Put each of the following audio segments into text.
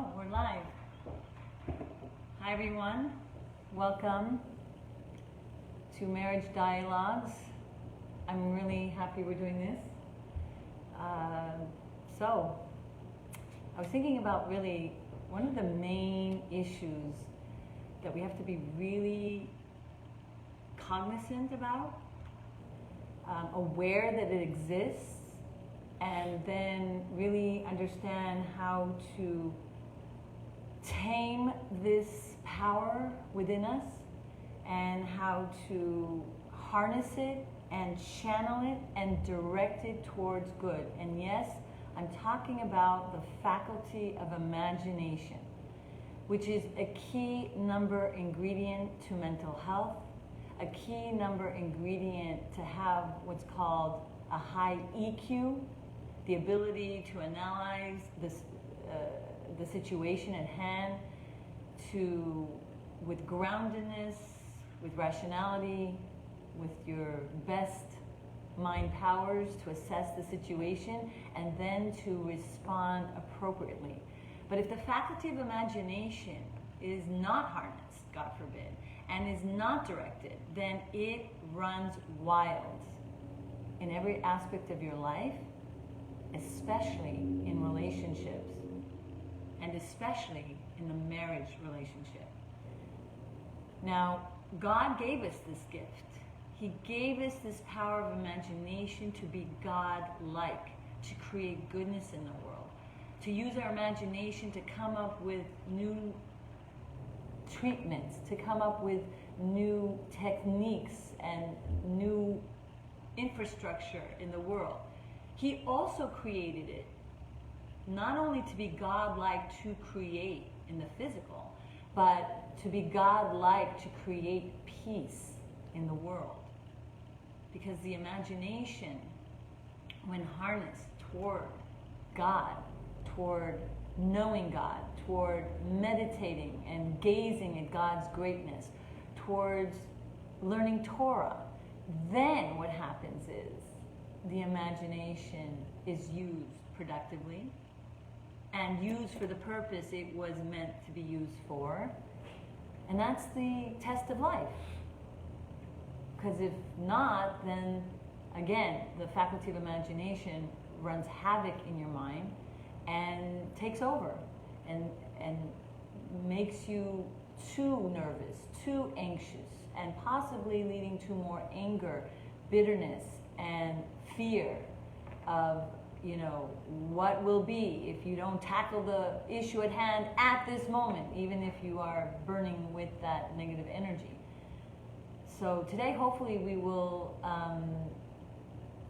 go. We're live. Hi everyone. Welcome to Marriage Dialogues. I'm really happy we're doing this. So, I was thinking about really one of the main issues that we have to be really cognizant about, aware that it exists, and then really understand how to tame this power within us and how to harness it and channel it and direct it towards good. And yes, I'm talking about the faculty of imagination, which is a key number ingredient to mental health, a key number ingredient to have what's called a high EQ, the ability to analyze this, the situation at hand, with groundedness, with rationality, with your best mind powers to assess the situation and then to respond appropriately. But if the faculty of imagination is not harnessed, God forbid, and is not directed, then it runs wild in every aspect of your life, especially in relationships, and especially in the marriage relationship. Now, God gave us this gift. He gave us this power of imagination to be God-like, to create goodness in the world, to use our imagination to come up with new treatments, to come up with new techniques and new infrastructure in the world. He also created it not only to be God-like to create in the physical, but to be God-like to create peace in the world. Because the imagination, when harnessed toward God, toward knowing God, toward meditating and gazing at God's greatness, towards learning Torah, then what happens is the imagination is used productively and used for the purpose it was meant to be used for. And that's the test of life. Because if not, then again, the faculty of imagination runs havoc in your mind and takes over and makes you too nervous, too anxious, and possibly leading to more anger, bitterness, and fear of, what will be if you don't tackle the issue at hand at this moment, even if you are burning with that negative energy. So today, hopefully, we will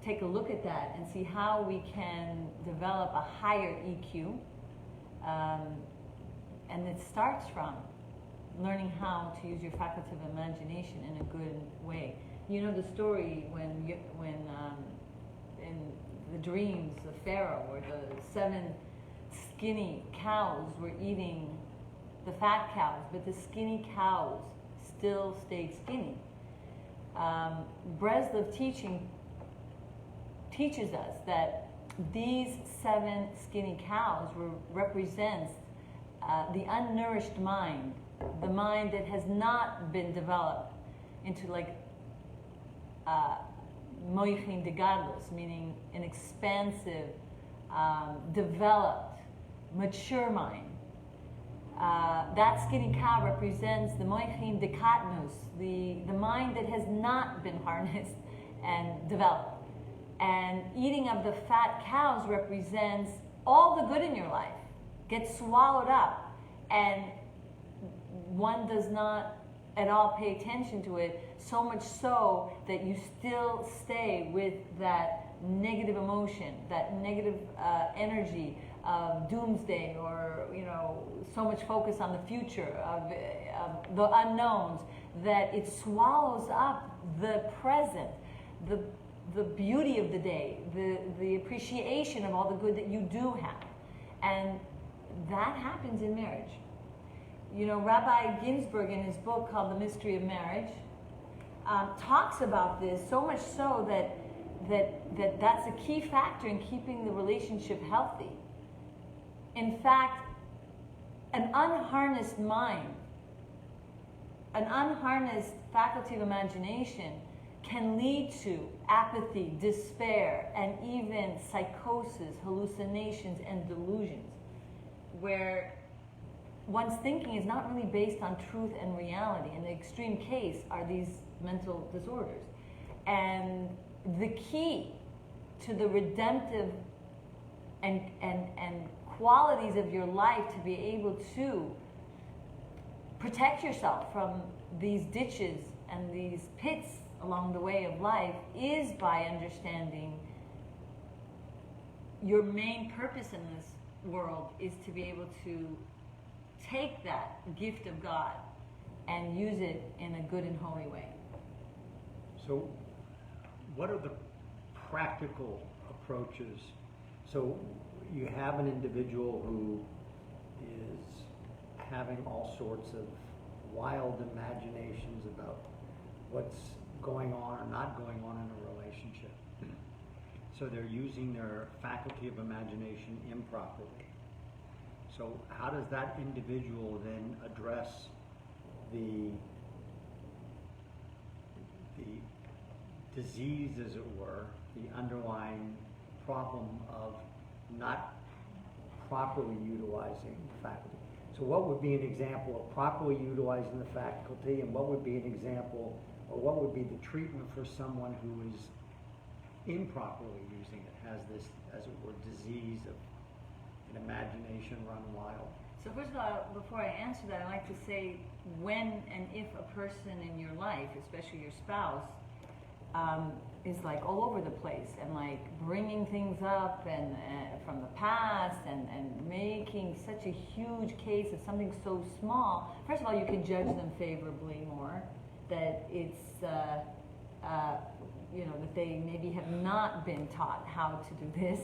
take a look at that and see how we can develop a higher EQ. And it starts from learning how to use your faculty of imagination in a good way. You know the story when in the dreams of Pharaoh, where the 7 skinny cows were eating the fat cows, but the skinny cows still stayed skinny. Breslov teaches us that these 7 skinny cows represents the unnourished mind, the mind that has not been developed into moichin de gadlus, meaning an expansive, developed, mature mind. That skinny cow represents the moichin de katnus, the mind that has not been harnessed and developed. And eating of the fat cows represents all the good in your life gets swallowed up, and one does not at all pay attention to it, so much so that you still stay with that negative emotion, that negative energy of doomsday, or so much focus on the future, of the unknowns, that it swallows up the present, the beauty of the day, the appreciation of all the good that you do have. And that happens in marriage. Rabbi Ginsburg, in his book called The Mystery of Marriage, talks about this, so much so that's a key factor in keeping the relationship healthy. In fact, an unharnessed mind, an unharnessed faculty of imagination can lead to apathy, despair, and even psychosis, hallucinations, and delusions, where one's thinking is not really based on truth and reality. In the extreme case are these mental disorders. And the key to the redemptive and qualities of your life to be able to protect yourself from these ditches and these pits along the way of life is by understanding your main purpose in this world is to be able to take that gift of God and use it in a good and holy way. So what are the practical approaches? So you have an individual who is having all sorts of wild imaginations about what's going on or not going on in a relationship. So they're using their faculty of imagination improperly. So how does that individual then address the disease, as it were, the underlying problem of not properly utilizing the faculty? So what would be an example of properly utilizing the faculty, and what would be an example, or what would be the treatment for someone who is improperly using it, has this, as it were, disease of an imagination run wild? So first of all, before I answer that, I'd like to say when and if a person in your life, especially your spouse, is like all over the place and like bringing things up and from the past and making such a huge case of something so small, first of all, you can judge them favorably more, that it's, you know, that they maybe have not been taught how to do this,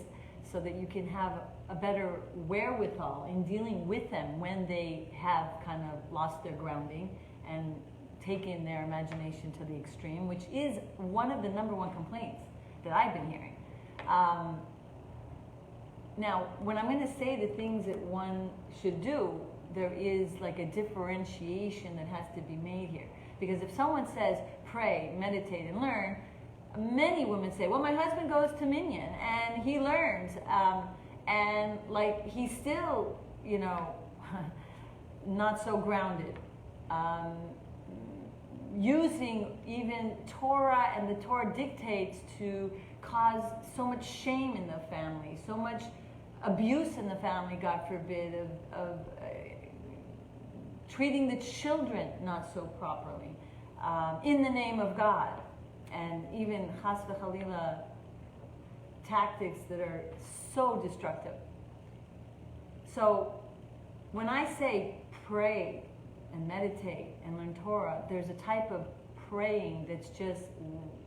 so that you can have a better wherewithal in dealing with them when they have kind of lost their grounding and taken their imagination to the extreme, which is one of the #1 complaints that I've been hearing. Now, when I'm going to say the things that one should do, there is like a differentiation that has to be made here. Because if someone says, pray, meditate, and learn, many women say, well, my husband goes to Minyan and he learns, and like he's still, you know, not so grounded. Using even Torah and the Torah dictates to cause so much shame in the family, so much abuse in the family, God forbid, of treating the children not so properly, in the name of God, and even chas v'chalila tactics that are so destructive. So when I say pray and meditate and learn Torah, there's a type of praying that's just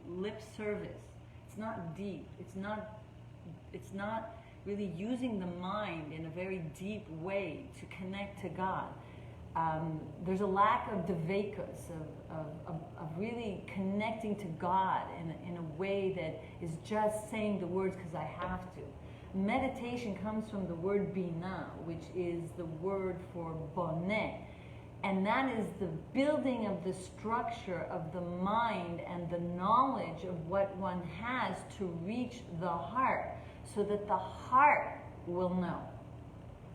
lip service. It's not deep. It's not really using the mind in a very deep way to connect to God. There's a lack of devekas, of really connecting to God in a way that is just saying the words because I have to. Meditation comes from the word binah, which is the word for boneh. And that is the building of the structure of the mind and the knowledge of what one has to reach the heart, so that the heart will know.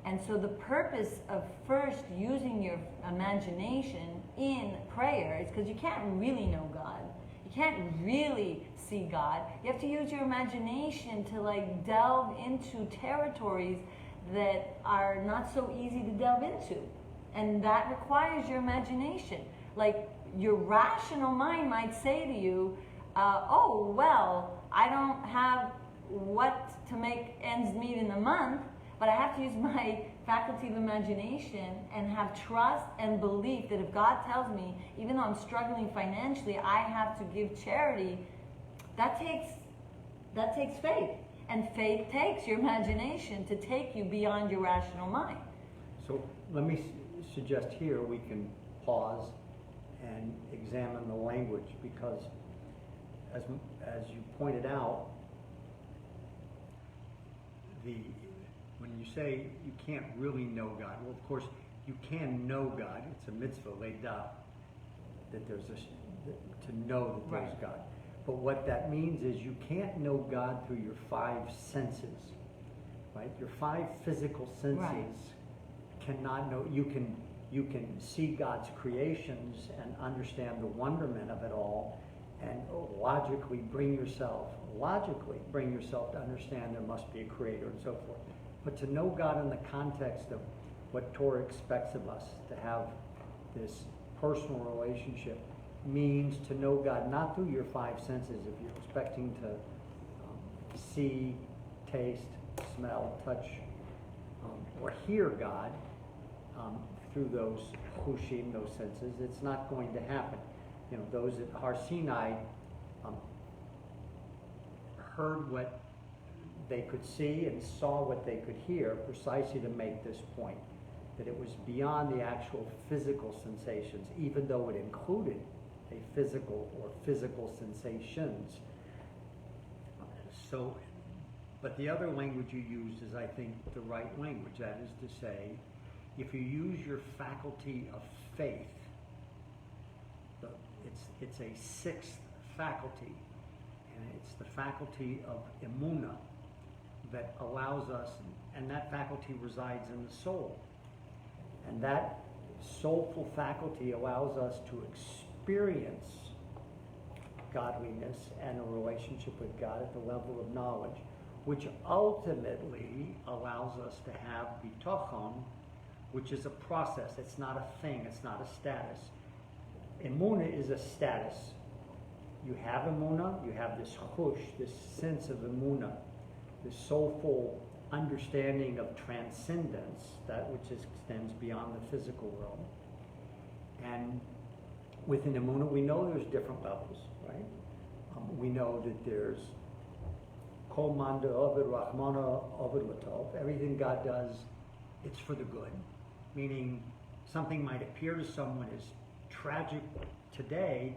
And so the purpose of first using your imagination in prayer is because you can't really know God. You can't really see God. You have to use your imagination to like delve into territories that are not so easy to delve into. And that requires your imagination. Like your rational mind might say to you, oh, well, I don't have what to make ends meet in a month, but I have to use my faculty of imagination and have trust and belief that if God tells me, even though I'm struggling financially, I have to give charity. That takes faith. And faith takes your imagination to take you beyond your rational mind. So let me suggest here we can pause and examine the language, because as you pointed out, when you say you can't really know God, well, of course, you can know God. It's a mitzvah, leda, that there's to know that there's Right. God. But what that means is you can't know God through your five senses, right? Your five physical senses Right. cannot know. You can see God's creations and understand the wonderment of it all, and logically bring yourself to understand there must be a creator and so forth. But to know God in the context of what Torah expects of us, to have this personal relationship, means to know God not through your five senses. If you're expecting to see, taste, smell, touch, or hear God through those chushim, those senses, it's not going to happen. You know, those at Har Sinai heard what they could see and saw what they could hear, precisely to make this point, that it was beyond the actual physical sensations, even though it included a physical or physical sensations. So, but the other language you used is, I think, the right language. That is to say, if you use your faculty of faith, it's a sixth faculty, and it's the faculty of emunah that allows us, and that faculty resides in the soul. And that soulful faculty allows us to experience godliness and a relationship with God at the level of knowledge, which ultimately allows us to have bitachon, which is a process. It's not a thing, it's not a status. Emunah is a status. You have emunah, you have this chush, this sense of emunah, this soulful understanding of transcendence, that which extends beyond the physical world. And within emunah, we know there's different levels, right? We know that there's kol manda ovid rahmana ovid latov. Everything God does, it's for the good. Meaning, something might appear to someone as tragic today,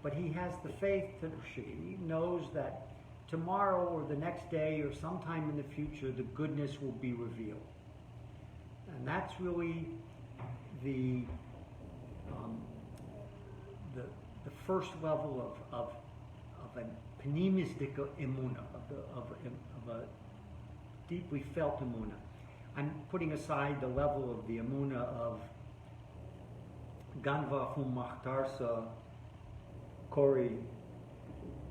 but he has the faith that he knows that tomorrow or the next day or sometime in the future, the goodness will be revealed. And that's really the first level of a penimistic emunah, of a deeply felt emunah. I'm putting aside the level of the emunah of ganva hum machtarsa kori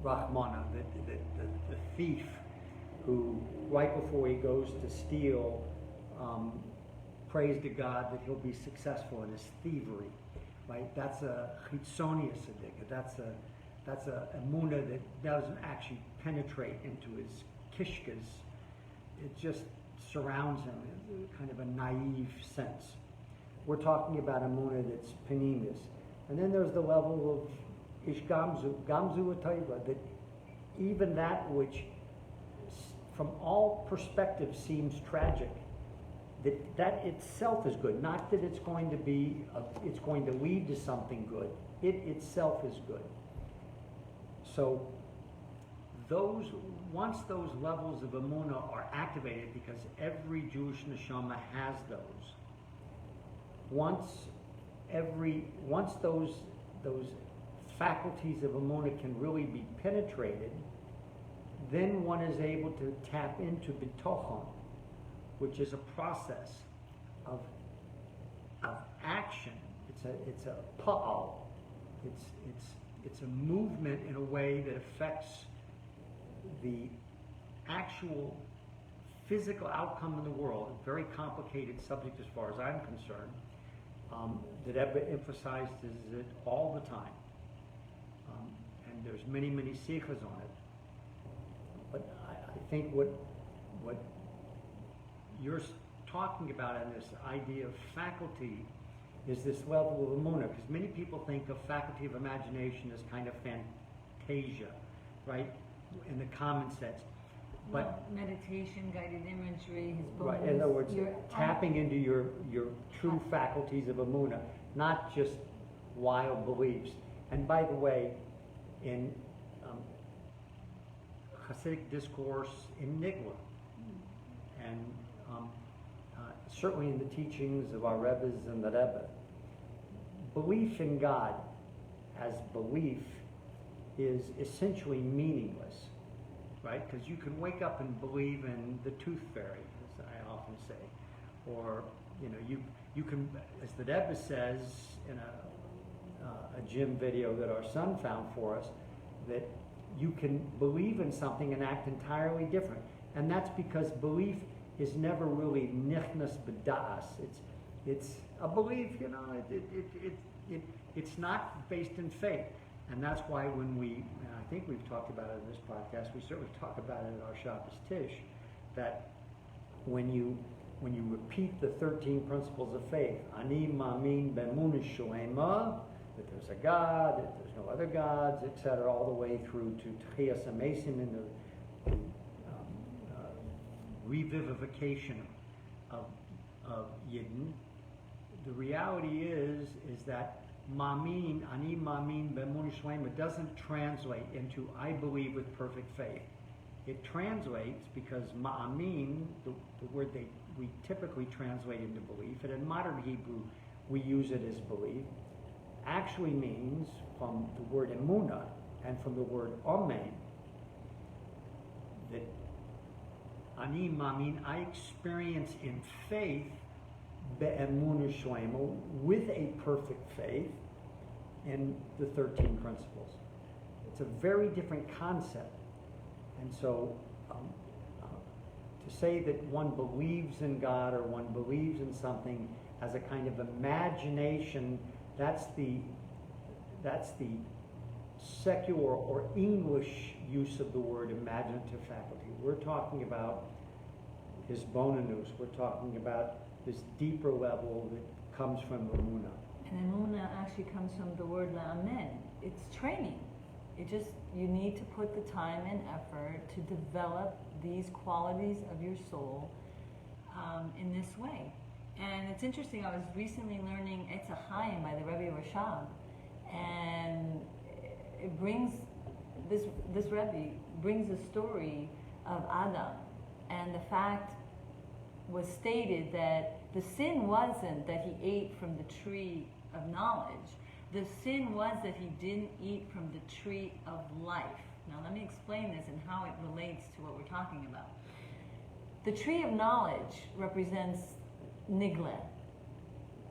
Rahmana, the thief who, right before he goes to steal, prays to God that he'll be successful in his thievery. Right? That's a chitzonius adika. That's a emunah that doesn't actually penetrate into his kishkas. It just surrounds him in kind of a naive sense. We're talking about emunah that's penimis. And then there's the level of Ish Gamzu Atayva, that even that which from all perspectives seems tragic, that itself is good. Not that it's going to be, it's going to lead to something good. It itself is good. So once those levels of emunah are activated, because every Jewish neshama has those, once those faculties of emunah can really be penetrated, then one is able to tap into bitochon, which is a process of action. It's a pa'al. It's a movement in a way that affects the actual physical outcome in the world. A very complicated subject as far as I'm concerned. That Ebba emphasizes it all the time. And there's many sikhas on it. But I think what you're talking about in this idea of faculty is this level of emunah, because many people think of faculty of imagination as kind of fantasia, right, in the common sense. But meditation, guided imagery, his right, in other words, tapping into your true faculties of emunah, not just wild beliefs. And by the way, in Hasidic discourse in Nigla, and certainly in the teachings of our Rebbes and the Rebbe, belief in God as belief is essentially meaningless, right? Because you can wake up and believe in the tooth fairy, as I often say, or you can, as the Rebbe says in a gym video that our son found for us, that you can believe in something and act entirely different, and that's because belief is never really nichnas b'da'as. It's a belief, it's not based in faith. And that's why when we, and I think we've talked about it in this podcast, we certainly talk about it at our Shabbos Tish, that when you repeat the 13 principles of faith, ani ma'amin b'emunah shlema, that there's a God, that there's no other gods, etc., all the way through to Tchias HaMesim, in the revivification of Yidden. The reality is that Ma'amin, ani ma'amin b'emunah shlema doesn't translate into I believe with perfect faith. It translates because ma'amin, the word we typically translate into belief, and in modern Hebrew we use it as belief, actually means, from the word emunah and from the word amen, that ani ma'amin, I experience in faith be'emunah shlema, with a perfect faith in the 13 principles. It's a very different concept. And so to say that one believes in God or one believes in something as a kind of imagination, that's the secular or English use of the word imaginative faculty. We're talking about his bonanus. We're talking about this deeper level that comes from Emunah. And Emunah actually comes from the word la'amen. It's training. You need to put the time and effort to develop these qualities of your soul in this way. And it's interesting, I was recently learning Etz HaChaim by the Rebbe Rashab, and it brings, this Rebbe brings a story of Adam, and the fact was stated that the sin wasn't that he ate from the tree of knowledge. The sin was that he didn't eat from the tree of life. Now let me explain this and how it relates to what we're talking about. The tree of knowledge represents nigle.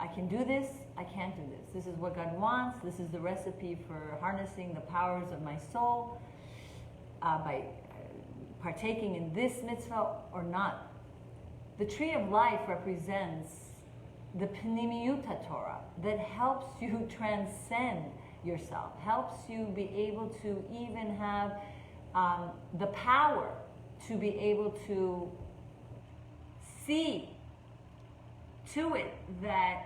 I can do this, I can't do this. This is what God wants. This is the recipe for harnessing the powers of my soul by partaking in this mitzvah or not. The tree of life represents the Pnimiyut Torah that helps you transcend yourself, helps you be able to even have the power to be able to see to it that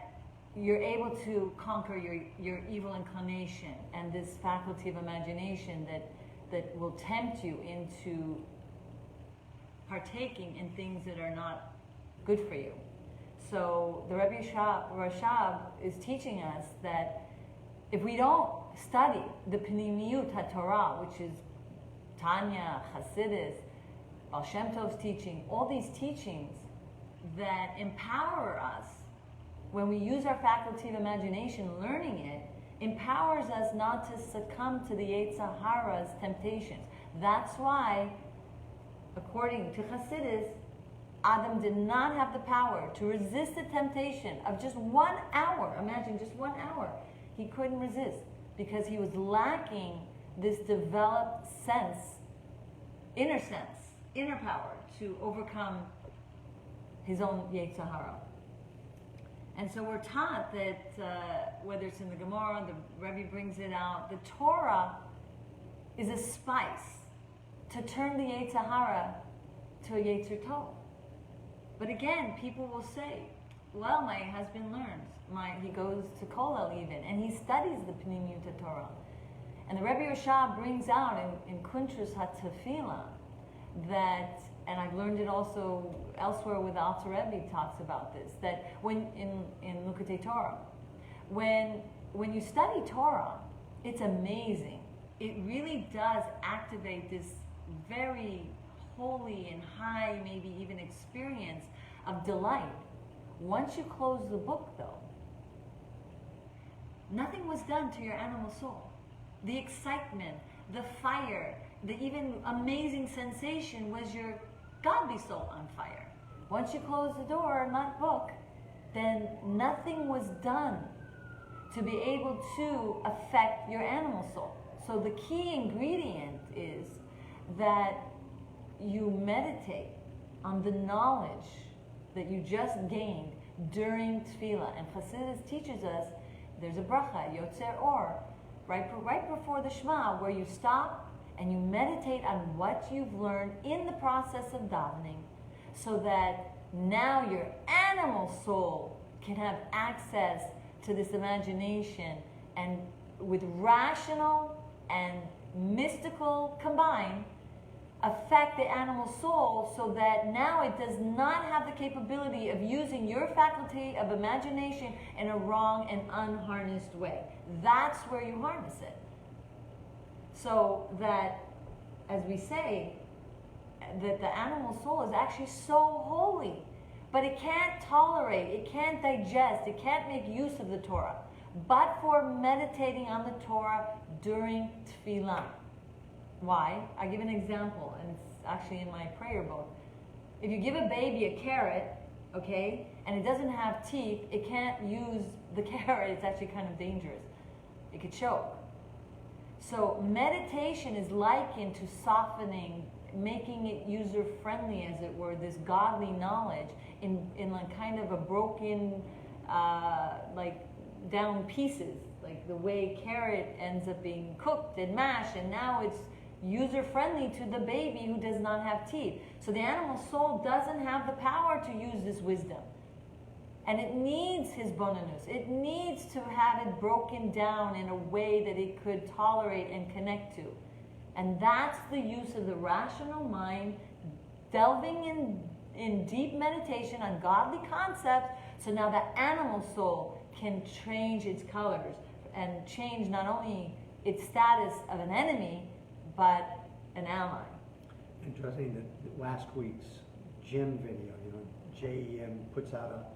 you're able to conquer your evil inclination and this faculty of imagination that will tempt you into partaking in things that are not good for you. So the Rebbe Rashab is teaching us that if we don't study the Pnimiyut HaTorah, which is Tanya, Hasidus, Baal Shem Tov's teaching, all these teachings that empower us, when we use our faculty of imagination, learning it, empowers us not to succumb to the Yetzer Hara's temptations. That's why, according to Hasidus, Adam did not have the power to resist the temptation of just 1 hour. Imagine, just 1 hour. He couldn't resist because he was lacking this developed sense, inner power to overcome his own Yetzer Hara. And so we're taught that whether it's in the Gemara, the Rebbe brings it out, the Torah is a spice to turn the Yetzer Hara to a Yetzer Tov. But again, people will say, well, my husband learns. He goes to Kollel even, and he studies the Pnimiyut Torah. And the Rebbe Rashab brings out in Kuntras HaTefillah that, and I've learned it also elsewhere with Alter Rebbe talks about this, that when in Lukatei Torah, when you study Torah, it's amazing. It really does activate this very holy and high, maybe even experience of delight. Once you close the book, though, nothing was done to your animal soul. The excitement, the fire, the even amazing sensation was your godly soul on fire. Once you close the door on that book, then nothing was done to be able to affect your animal soul. So the key ingredient is that you meditate on the knowledge that you just gained during tefillah. And Chassidus teaches us there's a bracha, Yotzer Or, right before the Shema, where you stop and you meditate on what you've learned in the process of davening, so that now your animal soul can have access to this imagination, and with rational and mystical combined, affect the animal soul, so that now it does not have the capability of using your faculty of imagination in a wrong and unharnessed way. That's where you harness it. So that, as we say, that the animal soul is actually so holy, but it can't tolerate, it can't digest, it can't make use of the Torah, but for meditating on the Torah during tefillah. Why? I give an example, and it's actually in my prayer book. If you give a baby a carrot, okay, and it doesn't have teeth, it can't use the carrot. It's actually kind of dangerous. It could choke. So meditation is likened to softening, making it user-friendly, as it were, this godly knowledge in like kind of a broken, like down pieces, like the way carrot ends up being cooked and mashed, and now it's user-friendly to the baby who does not have teeth. So the animal soul doesn't have the power to use this wisdom. And it needs his bonanus. It needs to have it broken down in a way that it could tolerate and connect to. And that's the use of the rational mind, delving in deep meditation on godly concepts, so now the animal soul can change its colors and change not only its status of an enemy, but an ally. Interesting that last week's gym video, JEM puts out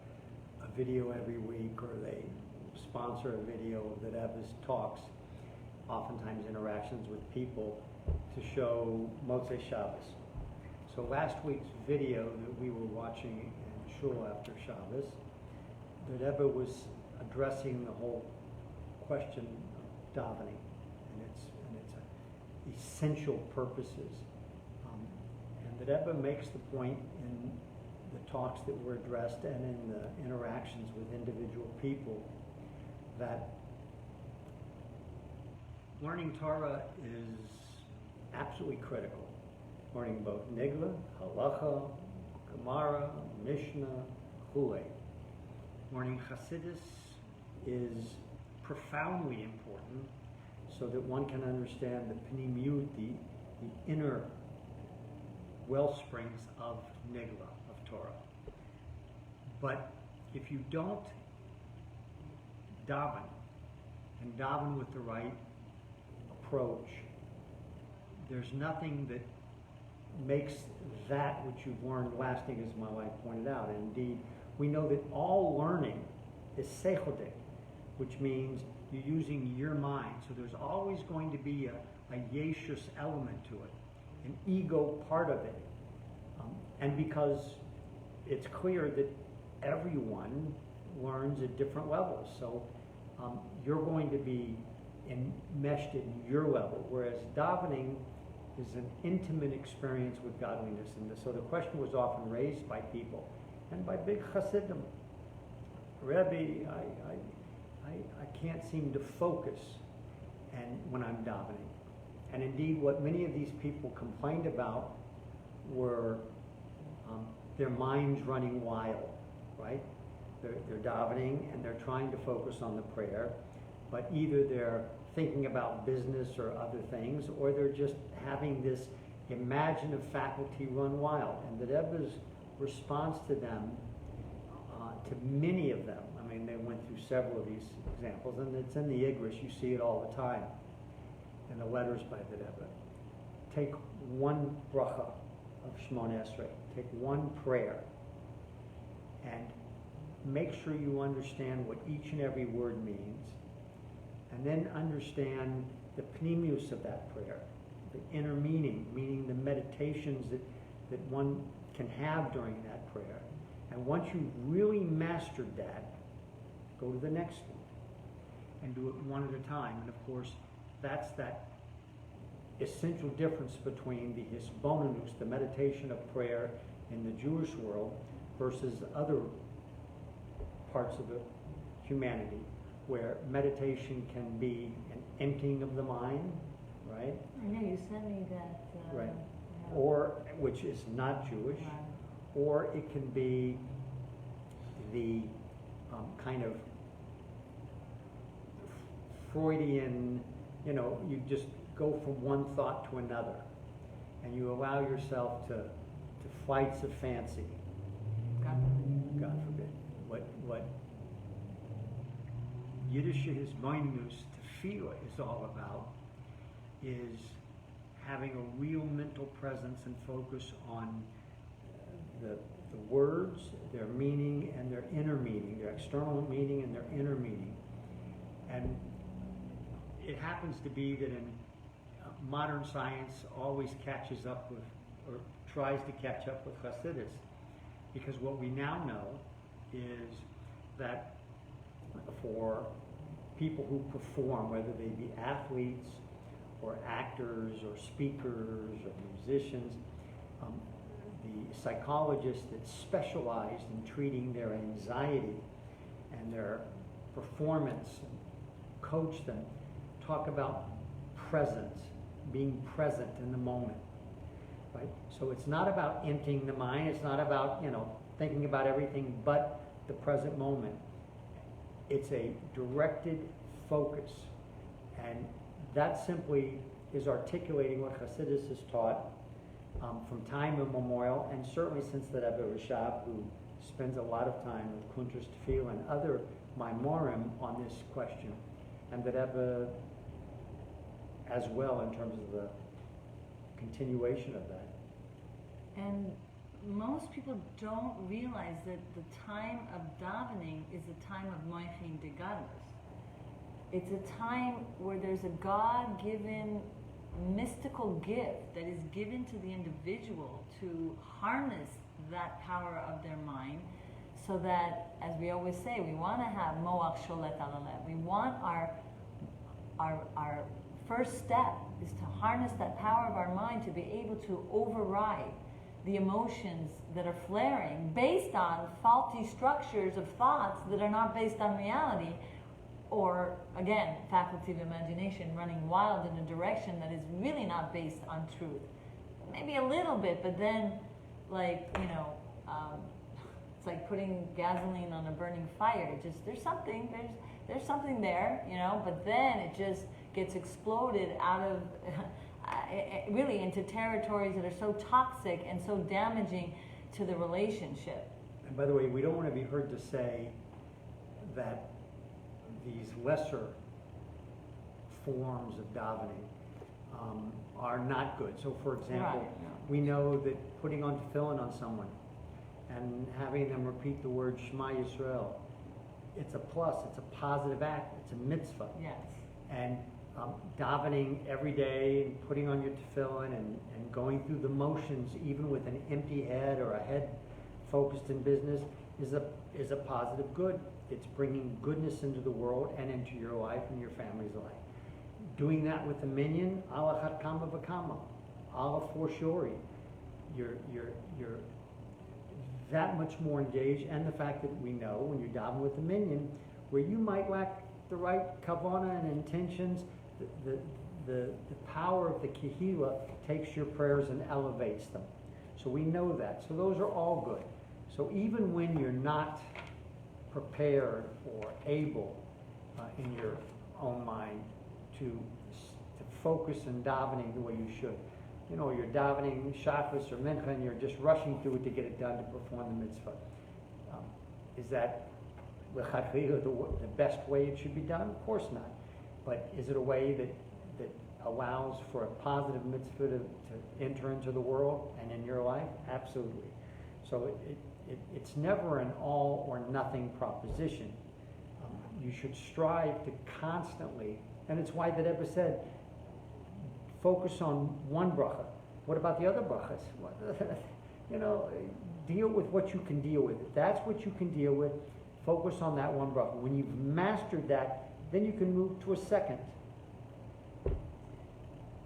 a video every week, or they sponsor a video that Eva's talks, oftentimes interactions with people, to show Motzei Shabbos. So last week's video that we were watching in Shul after Shabbos, that Eva was addressing the whole question of davening and its essential purposes. And that Eva makes the point in the talks that were addressed and in the interactions with individual people that learning Torah is absolutely critical. Learning both Nigla, Halacha, Gemara, Mishnah, Chule. Learning Hasidus is profoundly important, so that one can understand the Pnimiyut, the inner well springs of Nigla, of Torah. But if you don't daven, and daven with the right approach, there's nothing that makes that which you've learned lasting, as my wife pointed out. And indeed, we know that all learning is seichodik, which means you're using your mind. So there's always going to be a yeshus element to it, an ego part of it. And because it's clear that everyone learns at different levels. So you're going to be enmeshed in your level, whereas davening is an intimate experience with godliness. And so the question was often raised by people, and by big Hasidim, Rebbe, I can't seem to focus when I'm davening. And indeed, what many of these people complained about were their minds running wild, right? They're davening and they're trying to focus on the prayer, but either they're thinking about business or other things, or they're just having this imaginative faculty run wild. And the Rebbe's response to them, to many of them, I mean, they went through several of these examples, and it's in the Igrish, you see it all the time, in the letters by the Rebbe. Take one bracha of Shmona Esrei, take one prayer, and make sure you understand what each and every word means, and then understand the pneumius of that prayer, the inner meaning, meaning the meditations that one can have during that prayer. And once you've really mastered that, go to the next one and do it one at a time. And of course, that's that essential difference between the hisbonenus, the meditation of prayer in the Jewish world, versus other parts of the humanity, where meditation can be an emptying of the mind, right? I know you sent me that. Right. Or, which is not Jewish, Right. or it can be the kind of Freudian, you just go from one thought to another, and you allow yourself to flights of fancy. God forbid. What Yiddish hisbonenus, tefillah, is all about is having a real mental presence and focus on the words, their meaning, and their inner meaning, their external meaning and their inner meaning. And it happens to be that in modern science always catches up with, or tries to catch up with Hasidus, because what we now know is that for people who perform, whether they be athletes or actors or speakers or musicians, the psychologists that specialized in treating their anxiety and their performance, coach them, talk about presence, being present in the moment, right? So it's not about emptying the mind. It's not about, thinking about everything but the present moment. It's a directed focus. And that simply is articulating what Hasidus has taught from time immemorial, and certainly since the Rebbe Rashab, who spends a lot of time with Kuntres Tefillah and other Maimorim on this question, and the Rebbe as well in terms of the continuation of that. And most people don't realize that the time of davening is a time of moichin de gadlus. It's a time where there's a God-given mystical gift that is given to the individual to harness that power of their mind, so that, as we always say, we want to have moach sholet al halev. We want our first step is to harness that power of our mind to be able to override the emotions that are flaring based on faulty structures of thoughts that are not based on reality, or, again, faculty of imagination running wild in a direction that is really not based on truth. Maybe a little bit, but then, it's like putting gasoline on a burning fire. There's something there, but then it just gets exploded out of, really into territories that are so toxic and so damaging to the relationship. And by the way, we don't want to be heard to say that these lesser forms of davening are not good. So, for example, Right, yeah. we know that putting on tefillin on someone and having them repeat the word Shema Yisrael, it's a plus, it's a positive act, it's a mitzvah. Yes. And davening every day and putting on your tefillin and going through the motions, even with an empty head or a head focused in business, is a positive good. It's bringing goodness into the world and into your life and your family's life. Doing that with a minyan, ala chat kama v'kama, ala fortiori. You're that much more engaged, and the fact that we know when you're davening with a minyan, where you might lack the right kavanah and intentions, the power of the kehillah takes your prayers and elevates them. So we know that. So those are all good. So even when you're not prepared or able in your own mind to focus in davening the way you should. You're davening shachris or mincha and you're just rushing through it to get it done to perform the mitzvah. Is that the best way it should be done? Of course not. But is it a way that allows for a positive mitzvah to enter into the world and in your life? Absolutely. So it's never an all or nothing proposition. You should strive to constantly, and it's why the Rebbe said, focus on one bracha. What about the other brachas? You know, deal with what you can deal with. If that's what you can deal with, focus on that one bracha. When you've mastered that, then you can move to a second.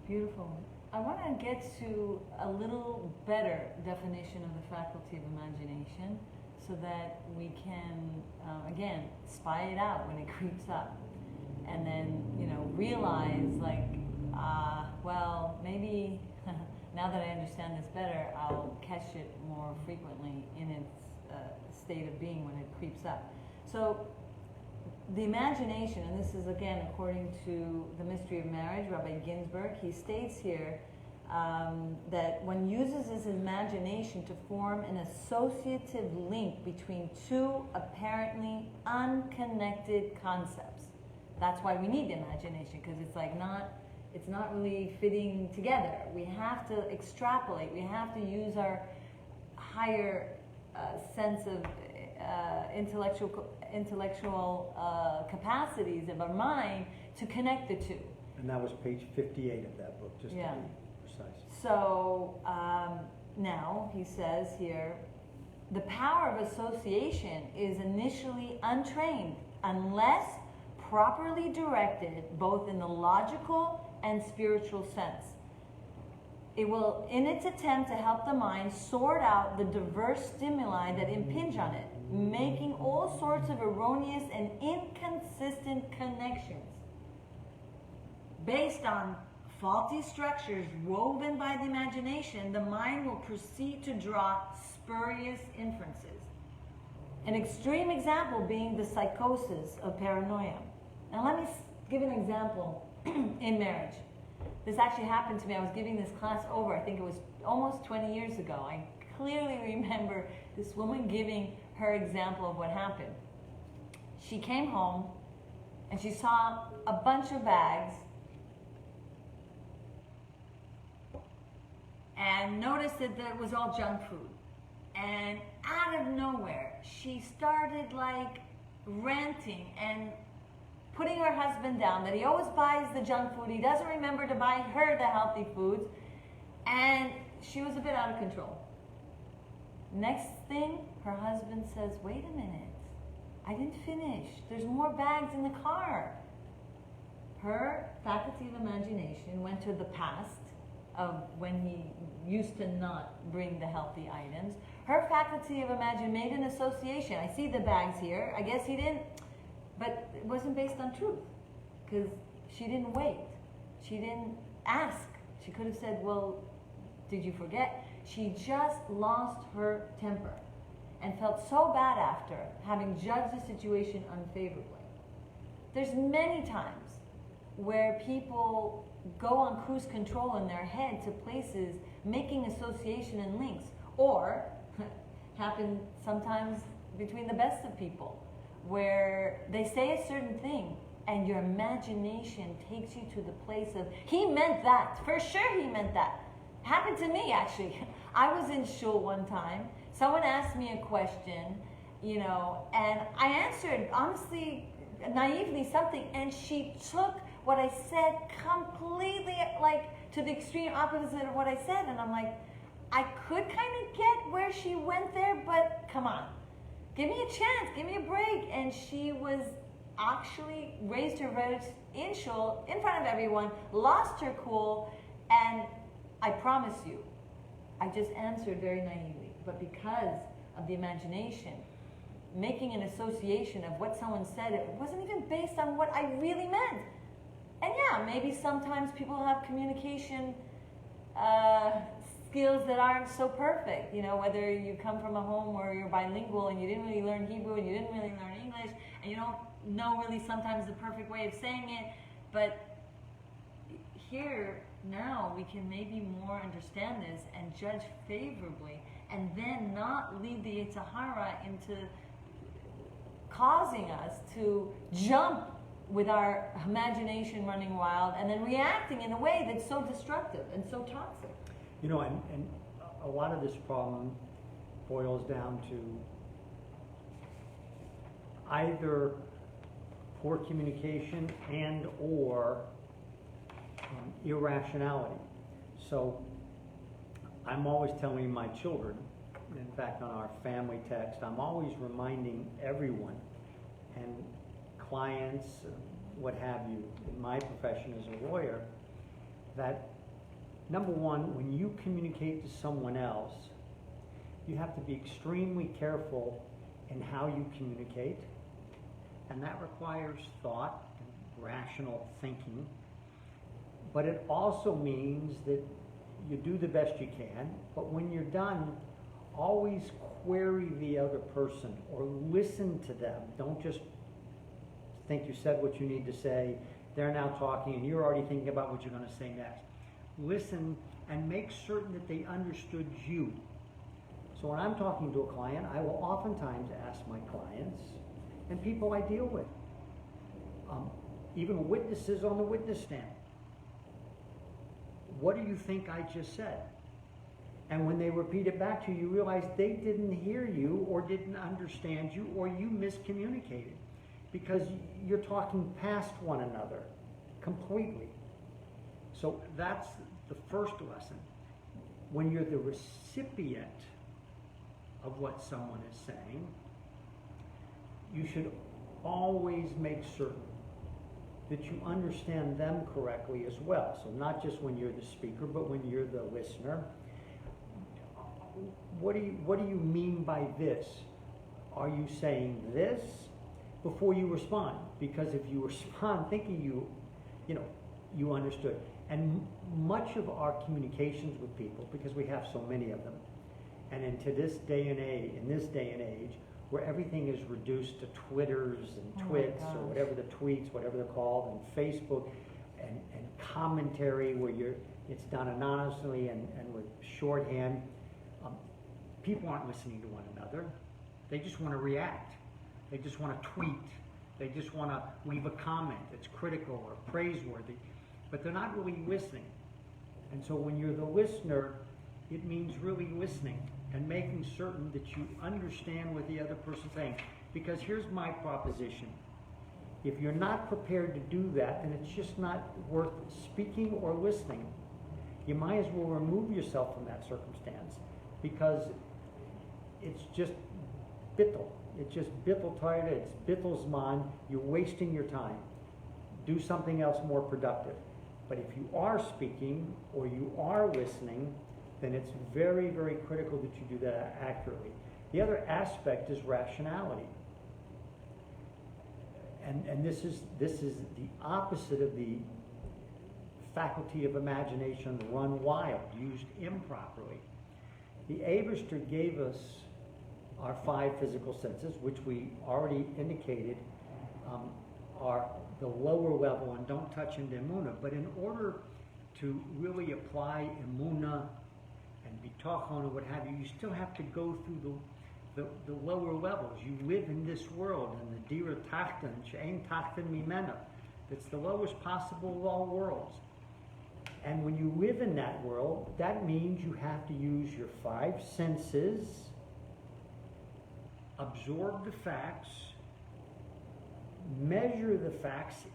Beautiful. I want to get to a little better definition of the faculty of imagination so that we can, again, spy it out when it creeps up. And then, you know, realize like, well, maybe now that I understand this better, I'll catch it more frequently in its state of being when it creeps up. So the imagination, and this is again according to The Mystery of Marriage, Rabbi Ginsburg, he states here that one uses his imagination to form an associative link between two apparently unconnected concepts. That's why we need imagination, because it's like it's not really fitting together. We have to extrapolate. We have to use our higher sense of intellectual capacities of our mind to connect the two. And that was page 58 of that book, just to be precise. So now he says here, the power of association is initially untrained unless properly directed both in the logical and spiritual sense. It will, in its attempt to help the mind sort out the diverse stimuli that impinge on it, making all sorts of erroneous and inconsistent connections based on faulty structures woven by the imagination, the mind will proceed to draw spurious inferences. An extreme example being the psychosis of paranoia. Now let me give an example in marriage. This actually happened to me. I was giving this class over, I think it was almost 20 years ago. I clearly remember this woman giving her example of what happened. She came home and she saw a bunch of bags and noticed that there was all junk food. And out of nowhere, she started like ranting and putting her husband down, that he always buys the junk food. He doesn't remember to buy her the healthy foods. And she was a bit out of control. Next thing, her husband says, wait a minute, I didn't finish. There's more bags in the car. Her faculty of imagination went to the past of when he used to not bring the healthy items. Her faculty of imagination made an association. I see the bags here. I guess he didn't, but it wasn't based on truth because she didn't wait. She didn't ask. She could have said, well, did you forget? She just lost her temper and felt so bad after having judged the situation unfavorably. There's many times where people go on cruise control in their head to places making association and links, or happen sometimes between the best of people where they say a certain thing and your imagination takes you to the place of, he meant that, for sure he meant that. Happened to me actually. I was in shul one time, someone asked me a question, you know, and I answered honestly, naively something, and she took what I said completely like to the extreme opposite of what I said, and I'm like, I could kind of get where she went there, but come on, give me a chance, give me a break. And she was actually raised her voice in shul, in front of everyone, lost her cool, and I promise you, I just answered very naively, but because of the imagination, making an association of what someone said, it wasn't even based on what I really meant. And yeah, maybe sometimes people have communication skills that aren't so perfect. You know, whether you come from a home where you're bilingual and you didn't really learn Hebrew and you didn't really learn English, and you don't know really sometimes the perfect way of saying it. But here, now, we can maybe more understand this and judge favorably, and then not lead the Yetzer Hara into causing us to jump with our imagination running wild and then reacting in a way that's so destructive and so toxic. You know, and a lot of this problem boils down to either poor communication and or irrationality. So I'm always telling my children, in fact on our family text, I'm always reminding everyone and clients, what have you, in my profession as a lawyer, that number one, when you communicate to someone else, you have to be extremely careful in how you communicate, and that requires thought and rational thinking. But it also means that you do the best you can, but when you're done, always query the other person or listen to them. Don't just think you said what you need to say, they're now talking and you're already thinking about what you're going to say next. Listen and make certain that they understood you. So when I'm talking to a client, I will oftentimes ask my clients and people I deal with, even witnesses on the witness stand, what do you think I just said? And when they repeat it back to you, you realize they didn't hear you or didn't understand you or you miscommunicated because you're talking past one another completely. So that's the first lesson. When you're the recipient of what someone is saying, you should always make certain that you understand them correctly as well. So not just when you're the speaker, but when you're the listener. What do you mean by this? Are you saying this before you respond? Because if you respond thinking you understood. And much of our communications with people, because we have so many of them, and in this day and age, where everything is reduced to Twitters and twits or whatever the tweets, whatever they're called, and Facebook and commentary where it's done anonymously and with shorthand. People aren't listening to one another. They just want to react. They just want to tweet. They just want to leave a comment that's critical or praiseworthy, but they're not really listening. And so when you're the listener, it means really listening and making certain that you understand what the other person's saying. Because here's my proposition. If you're not prepared to do that, then it's just not worth speaking or listening. You might as well remove yourself from that circumstance because it's just bittel. It's just bittelteide, it's bittelsman. You're wasting your time. Do something else more productive. But if you are speaking or you are listening, then it's very, very critical that you do that accurately. The other aspect is rationality. And this is the opposite of the faculty of imagination run wild, used improperly. The Eberster gave us our 5 physical senses, which we already indicated are the lower level and don't touch into emuna. But in order to really apply emuna and bitachon or what have you, you still have to go through the lower levels. You live in this world, in the dira tachtan, she'ein tachtan mimena. It's the lowest possible of all worlds. And when you live in that world, that means you have to use your 5 senses, absorb the facts, measure the facts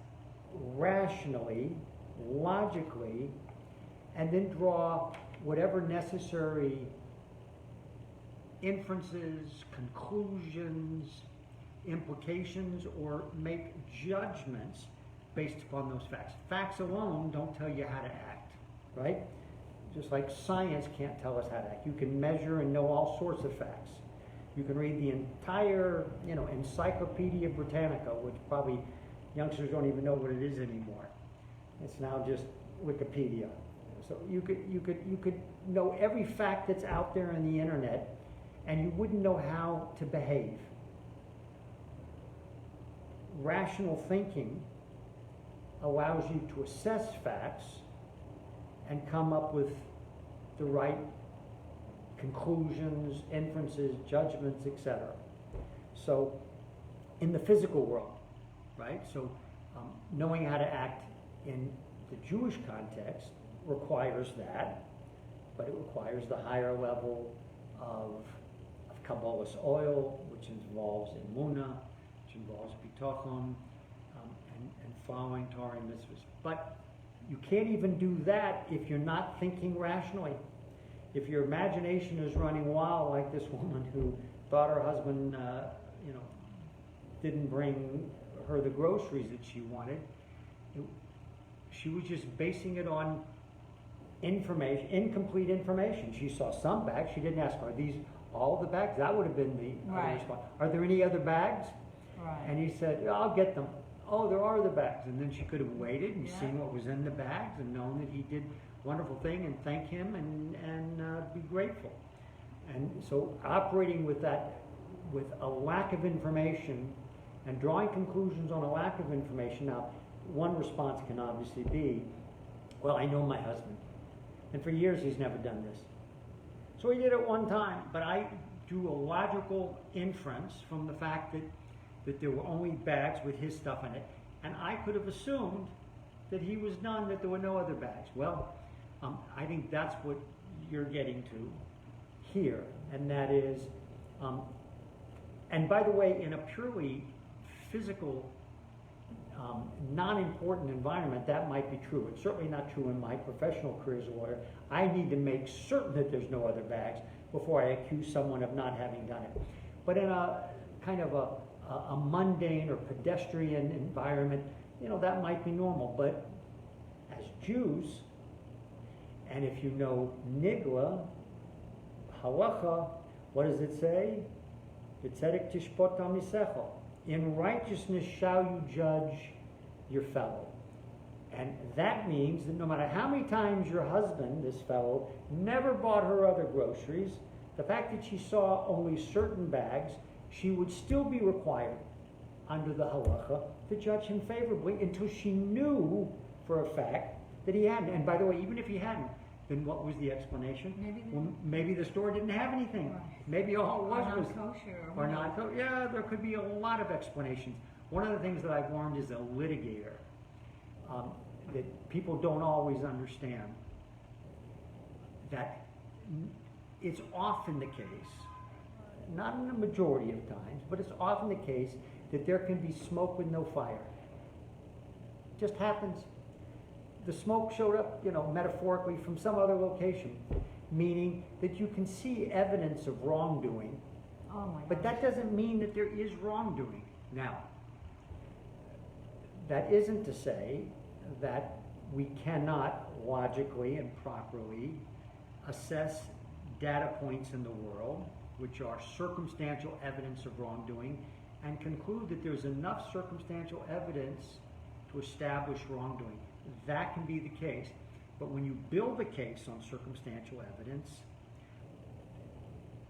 rationally, logically, and then draw whatever necessary inferences, conclusions, implications, or make judgments based upon those facts. Facts alone don't tell you how to act, right? Just like science can't tell us how to act. You can measure and know all sorts of facts. You can read the entire, Encyclopedia Britannica, which probably youngsters don't even know what it is anymore. It's now just Wikipedia. So you could know every fact that's out there on the internet, and you wouldn't know how to behave. Rational thinking allows you to assess facts and come up with the right conclusions, inferences, judgments, etc. So in the physical world, right? So knowing how to act in the Jewish context requires that, but it requires the higher level of Kabbalah's oil, which involves emunah, which involves bitachon, and following Torah and mitzvahs. But you can't even do that if you're not thinking rationally. If your imagination is running wild, like this woman who thought her husband, didn't bring her the groceries that she wanted, she was just basing it on information, incomplete information. She saw some bags. She didn't ask, are these all the bags? That would have been the other response. Are there any other bags? Right. And he said, yeah, I'll get them. Oh, there are the bags. And then she could have waited and seen what was in the bags and known that he did a wonderful thing and thank him and be grateful. And so operating with that, with a lack of information and drawing conclusions on a lack of information. Now, one response can obviously be, well, I know my husband, and for years he's never done this. So he did it one time, but I drew a logical inference from the fact that there were only bags with his stuff in it, and I could have assumed that he was done, that there were no other bags. Well, I think that's what you're getting to here, and that is, and by the way, in a purely physical, non-important environment, that might be true. It's certainly not true in my professional career as a lawyer. I need to make certain that there's no other bags before I accuse someone of not having done it. But in a kind of a mundane or pedestrian environment, that might be normal. But as Jews, and if you know Nigla, halacha, what does it say? B'tzedek tishpot amisecha. In righteousness shall you judge your fellow. And that means that no matter how many times your husband, this fellow, never bought her other groceries, the fact that she saw only certain bags, she would still be required under the halacha to judge him favorably until she knew for a fact that he hadn't. And by the way, even if he hadn't, then what was the explanation? Maybe the store didn't have anything. Right. Maybe all it was kosher or not kosher. Yeah, there could be a lot of explanations. One of the things that I've learned as a litigator that people don't always understand, that it's often the case, not in the majority of times, but it's often the case that there can be smoke with no fire. It just happens. The smoke showed up, metaphorically from some other location, meaning that you can see evidence of wrongdoing, but that doesn't mean that there is wrongdoing. Now, that isn't to say that we cannot logically and properly assess data points in the world, which are circumstantial evidence of wrongdoing, and conclude that there's enough circumstantial evidence to establish wrongdoing. That can be the case, but when you build a case on circumstantial evidence,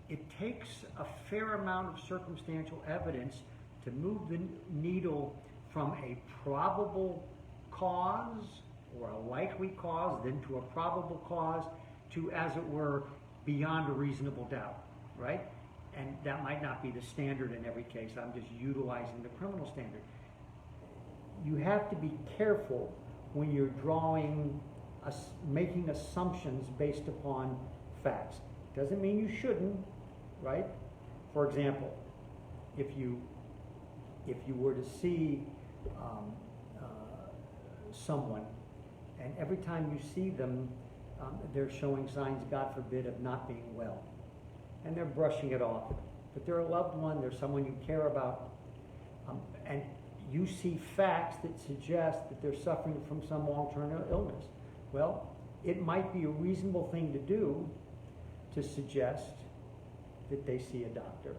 it takes a fair amount of circumstantial evidence to move the needle from a probable cause or a likely cause, then to a probable cause, to, as it were, beyond a reasonable doubt, right? And that might not be the standard in every case. I'm just utilizing the criminal standard. You have to be careful when you're making assumptions based upon facts. Doesn't mean you shouldn't, right? For example, if you were to see someone, and every time you see them, they're showing signs, God forbid, of not being well, and they're brushing it off, but they're a loved one, they're someone you care about, and you see facts that suggest that they're suffering from some long-term illness. Well, it might be a reasonable thing to do to suggest that they see a doctor,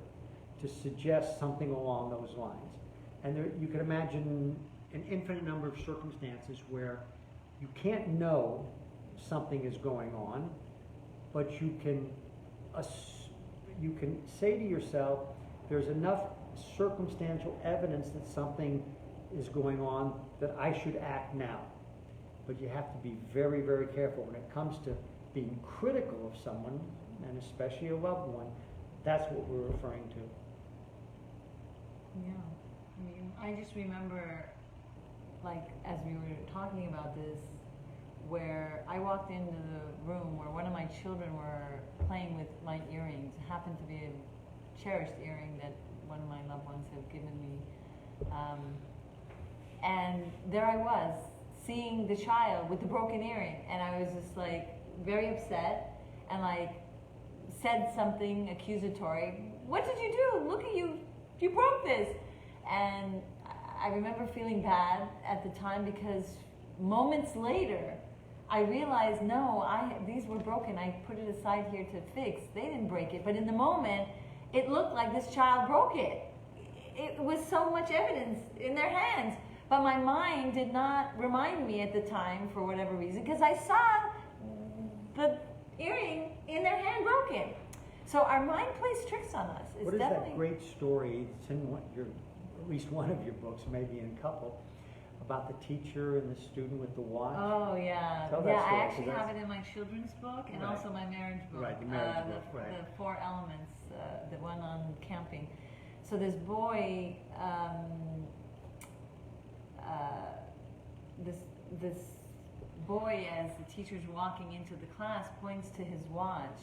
to suggest something along those lines. And you can imagine an infinite number of circumstances where you can't know something is going on, but you can say to yourself, there's enough circumstantial evidence that something is going on that I should act now. But you have to be very, very careful when it comes to being critical of someone, and especially a loved one. That's what we're referring to. Yeah. I mean, I just remember, like, as we were talking about this, where I walked into the room where one of my children were playing with my earrings. It happened to be cherished earring that one of my loved ones have given me. And there I was, seeing the child with the broken earring, and I was just like very upset, and like said something accusatory. What did you do? Look at you, you broke this. And I remember feeling bad at the time, because moments later I realized, no, these were broken. I put it aside here to fix. They didn't break it, but in the moment it looked like this child broke it. It was so much evidence in their hands. But my mind did not remind me at the time, for whatever reason, because I saw the earring in their hand broken. So our mind plays tricks on us. It's what is definitely that great story? It's in at least one of your books, maybe in a couple, about the teacher and the student with the watch. Oh yeah, Tell that yeah. story, I actually 'cause have it in my children's book and Right. also my marriage book. Right, the marriage book, right. The 4 elements, the one on camping. So this boy, this boy, as the teacher's walking into the class, points to his watch,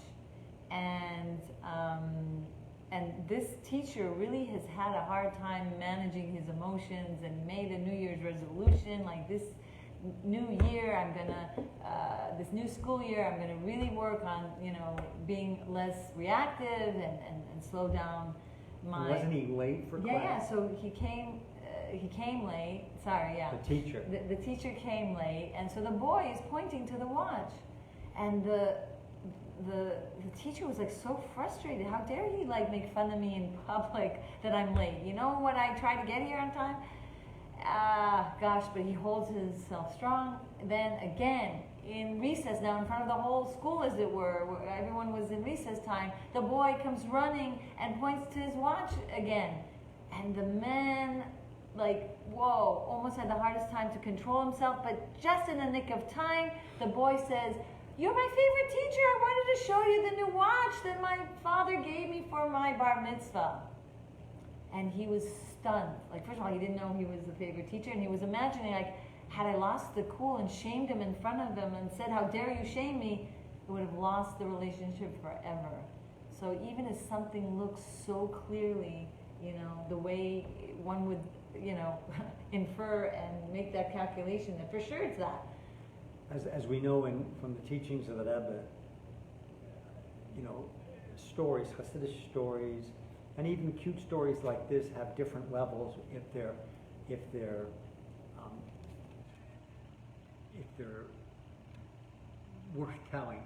and this teacher really has had a hard time managing his emotions, and made a New Year's resolution, like this new year, I'm gonna, this new school year, I'm gonna really work on, being less reactive and slow down my. Wasn't he late for class? Yeah. So he came late. Sorry, yeah. The teacher. The teacher came late, and so the boy is pointing to the watch, and the teacher was like so frustrated. How dare he like make fun of me in public that I'm late? You know what, I try to get here on time. Gosh, but he holds himself strong. Then again, in recess, now in front of the whole school, as it were, where everyone was in recess time, the boy comes running and points to his watch again. And the man, like, whoa, almost had the hardest time to control himself, but just in the nick of time, the boy says, "You're my favorite teacher. I wanted to show you the new watch that my father gave me for my bar mitzvah." And he was stunned. Like, first of all, he didn't know he was the favorite teacher, and he was imagining, like, had I lost the cool and shamed him in front of him and said, "How dare you shame me," it would have lost the relationship forever. So even as something looks so clearly, the way one would, infer and make that calculation, that for sure it's that. As we know from the teachings of the Rebbe, stories, Hasidic stories, and even cute stories like this have different levels if they're worth telling.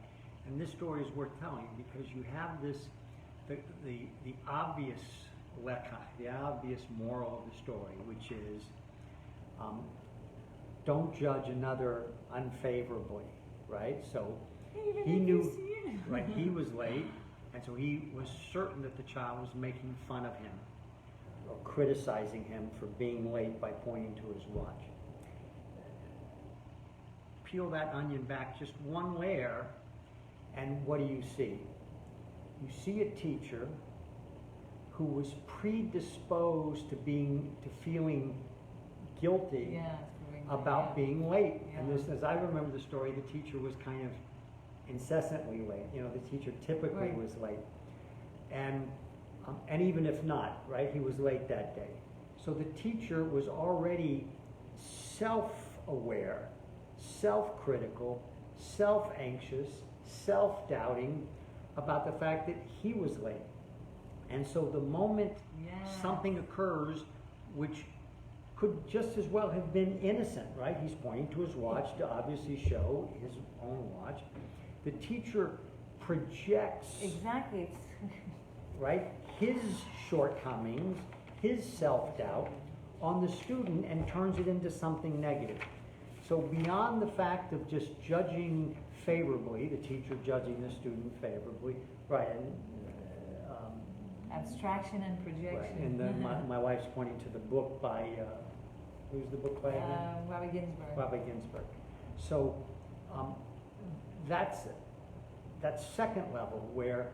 And this story is worth telling because you have the obvious lekach, the obvious moral of the story, which is don't judge another unfavorably, right? So he knew, right, he was late, and so he was certain that the child was making fun of him or criticizing him for being late by pointing to his watch. Peel that onion back just one layer, and what do you see? You see a teacher who was predisposed to feeling guilty about being late. Yeah. And this, as I remember the story, the teacher was kind of incessantly late. The teacher typically was late. And even if not, right, he was late that day. So the teacher was already self-aware, self-critical, self-anxious, self-doubting about the fact that he was late. And so the moment something occurs which could just as well have been innocent, right? He's pointing to his watch to obviously show his own watch. The teacher projects Exactly. right, his shortcomings, his self-doubt on the student and turns it into something negative. So beyond the fact of just judging favorably, the teacher judging the student favorably, right, and Abstraction and projection. right, and then my wife's pointing to the book by, who's the book by again? Robert Ginsburg. Robert Ginsburg. So that's that second level where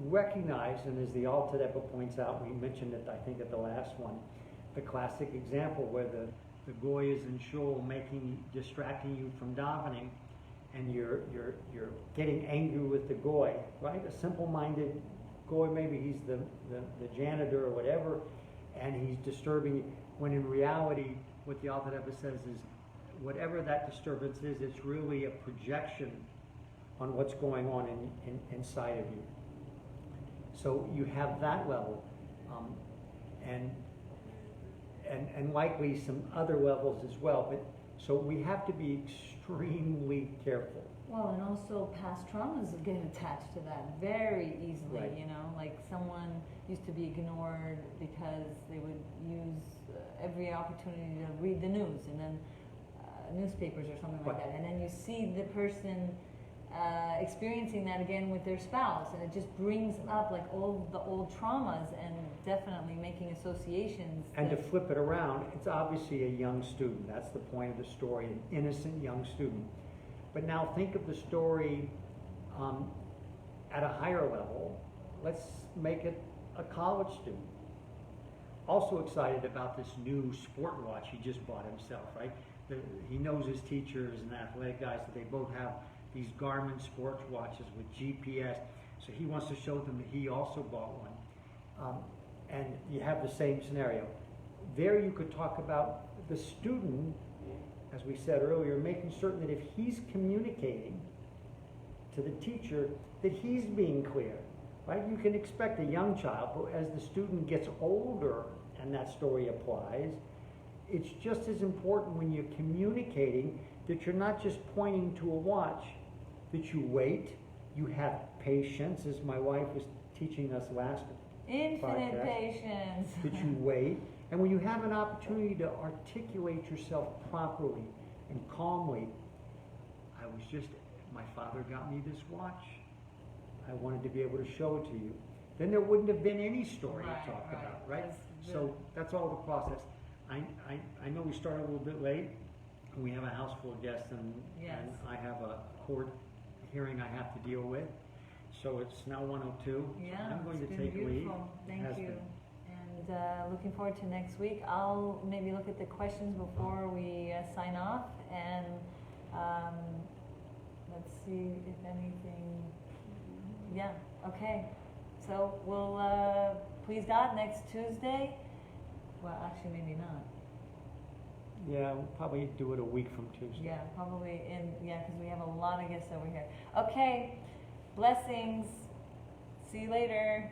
recognize, and as the Alter Rebbe points out, we mentioned it I think at the last one, the classic example where the goy is in shul distracting you from davening, and you're getting angry with the goy, right? A simple-minded Goy, maybe he's the janitor or whatever, and he's disturbing you, when in reality, what the Alter Rebbe says is, whatever that disturbance is, it's really a projection on what's going on inside of you. So you have that level, and likely some other levels as well. But so we have to be extremely careful. Well, and also past traumas get attached to that very easily, Right. you know, like someone used to be ignored because they would use every opportunity to read the news, and then newspapers or something like Right. that, and then you see the person experiencing that again with their spouse, and it just brings up like all the old traumas, and definitely making associations. And to flip it around, it's obviously a young student. That's the point of the story, an innocent young student. But now think of the story at a higher level. Let's make it a college student. Also excited about this new sport watch he just bought himself, right? He knows his teachers and athletic guys, that they both have these Garmin sports watches with GPS. So he wants to show them that he also bought one. And you have the same scenario. There you could talk about the student, as we said earlier, making certain that if he's communicating to the teacher, that he's being clear, right? You can expect a young child, but as the student gets older, and that story applies, it's just as important when you're communicating that you're not just pointing to a watch, that you wait, you have patience, as my wife was teaching us last Infinite podcast, patience. that you wait, and when you have an opportunity to articulate yourself properly and calmly, my father got me this watch. I wanted to be able to show it to you. Then there wouldn't have been any story to talk about, right? So that's all the process. I know we started a little bit late, and we have a house full of guests, and I have a court hearing I have to deal with. So it's now 1:02. Yeah, I'm going it's to been take leave. beautiful. Thank Has you. been. And looking forward to next week. I'll maybe look at the questions before we sign off, and let's see if anything. Yeah, okay. So we'll, please God, next Tuesday. Well, actually, maybe not. Yeah, we'll probably do it a week from Tuesday. Yeah, probably. Because we have a lot of guests over here. Okay, blessings. See you later.